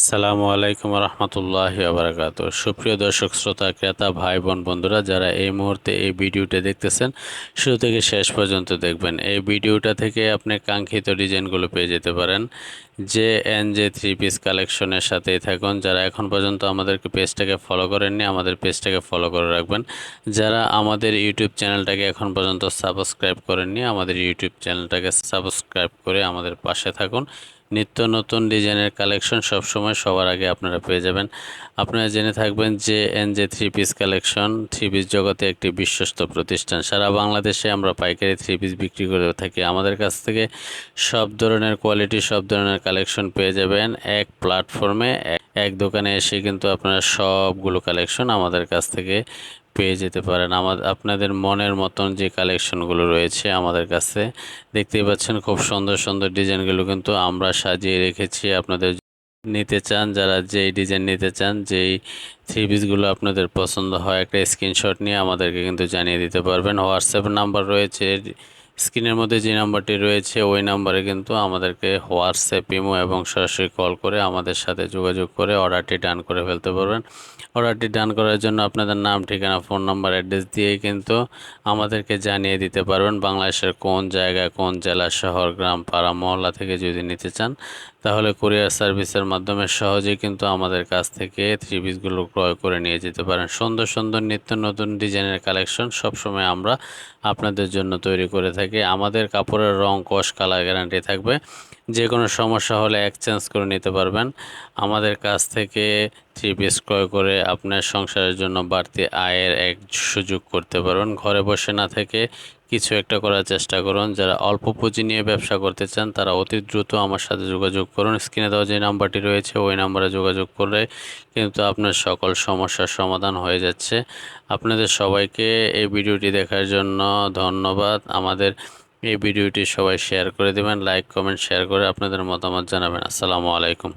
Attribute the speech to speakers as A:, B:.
A: আসসালামু আলাইকুম রহমতুল্লাহি বারাকাতুহ। সুপ্রিয় দর্শক শ্রোতা ক্রেতা ভাই বোন বন্ধুরা, যারা এই মুহূর্তে এই ভিডিওটা দেখতেছেন, শুরু থেকে শেষ পর্যন্ত দেখবেন। এই ভিডিওটা থেকে আপনি কাঙ্ক্ষিত ডিজাইনগুলো পেয়ে যেতে পারেন। যে এনজে থ্রি পিস কালেকশনের সাথেই থাকুন। যারা এখন পর্যন্ত আমাদেরকে পেজটাকে ফলো করেননি, আমাদের পেজটাকে ফলো করে রাখবেন। যারা আমাদের ইউটিউব চ্যানেলটাকে এখন পর্যন্ত সাবস্ক্রাইব করেননি, আমাদের ইউটিউব চ্যানেলটাকে সাবস্ক্রাইব করে আমাদের পাশে থাকুন। নিত্য নতুন ডিজাইনের কালেকশন সবসময় সবার আগে আপনারা পেয়ে যাবেন। আপনারা জেনে থাকবেন যে NJ three piece collection three piece জগতে একটি বিশ্বস্ত প্রতিষ্ঠান। সারা বাংলাদেশে আমরা পাইকারি থ্রি পিস বিক্রি করে থাকি। আমাদের কাছ থেকে সব ধরনের কোয়ালিটি, সব ধরনের কালেকশন পেয়ে যাবেন এক প্ল্যাটফর্মে, এক দোকানে এসে কিন্তু আপনারা সবগুলো কালেকশন আমাদের কাছ থেকে পেয়ে যেতে পারেন। আপনাদের মনের মতন যে কালেকশনগুলো রয়েছে আমাদের কাছে দেখতেই পাচ্ছেন, খুব সুন্দর সুন্দর ডিজাইনগুলো কিন্তু আমরা সাজিয়ে রেখেছি। আপনাদের নিতে চান, যারা যেই ডিজাইন নিতে চান, যেই থ্রি পিসগুলো আপনাদের পছন্দ হয়, একটা স্ক্রিনশট নিয়ে আমাদেরকে কিন্তু জানিয়ে দিতে পারবেন। হোয়াটসঅ্যাপ নাম্বার রয়েছে স্ক্রিনের মধ্যে, যে নাম্বারটি রয়েছে ওই নাম্বারে কিন্তু আমাদেরকে হোয়াটসঅ্যাপ, ইমো এবং সরাসরি কল করে আমাদের সাথে যোগাযোগ করে অর্ডারটি ডান করে ফেলতে পারবেন। অর্ডারটি ডান করার জন্য আপনাদের নাম, ঠিকানা, ফোন নাম্বার, অ্যাড্রেস দিয়েই কিন্তু আমাদেরকে জানিয়ে দিতে পারবেন। বাংলাদেশের কোন জায়গায়, কোন জেলা, শহর, গ্রাম, পাড়া, মহল্লা থেকে যদি নিতে চান, তাহলে কুরিয়ার সার্ভিসের মাধ্যমে সহজেই কিন্তু আমাদের কাছ থেকে থ্রি পিসগুলো ক্রয় করে নিয়ে যেতে পারেন। সুন্দর সুন্দর নিত্য নতুন ডিজাইনের কালেকশন সবসময় আমরা আপনাদের জন্য তৈরি করে থাকি। আমাদের কাপড়ের রং, কস, কালার গ্যারান্টি থাকবে। যে কোনো সমস্যা হলে এক্সচেঞ্জ করে নিতে পারবেন। আমাদের কাছ থেকে থ্রি পিস ক্রয় করে আপনার সংসারের জন্য বাড়তি আয়ের এক সুযোগ করতে পারবেন। ঘরে বসে না থেকে কিছু একটা করার চেষ্টা করুন। যারা অল্প পুঁজি নিয়ে ব্যবসা করতে চান, তারা অতি দ্রুত আমার সাথে যোগাযোগ করুন। স্ক্রিনে দেওয়া যে নাম্বারটি রয়েছে ওই নাম্বারে যোগাযোগ করলে কিন্তু আপনার সকল সমস্যার সমাধান হয়ে যাচ্ছে। আপনাদের সবাইকে এই ভিডিওটি দেখার জন্য ধন্যবাদ। আমাদের এই ভিডিওটি সবাই শেয়ার করে দেবেন, লাইক, কমেন্ট, শেয়ার করে আপনাদের মতামত জানাবেন। আসসালামু আলাইকুম।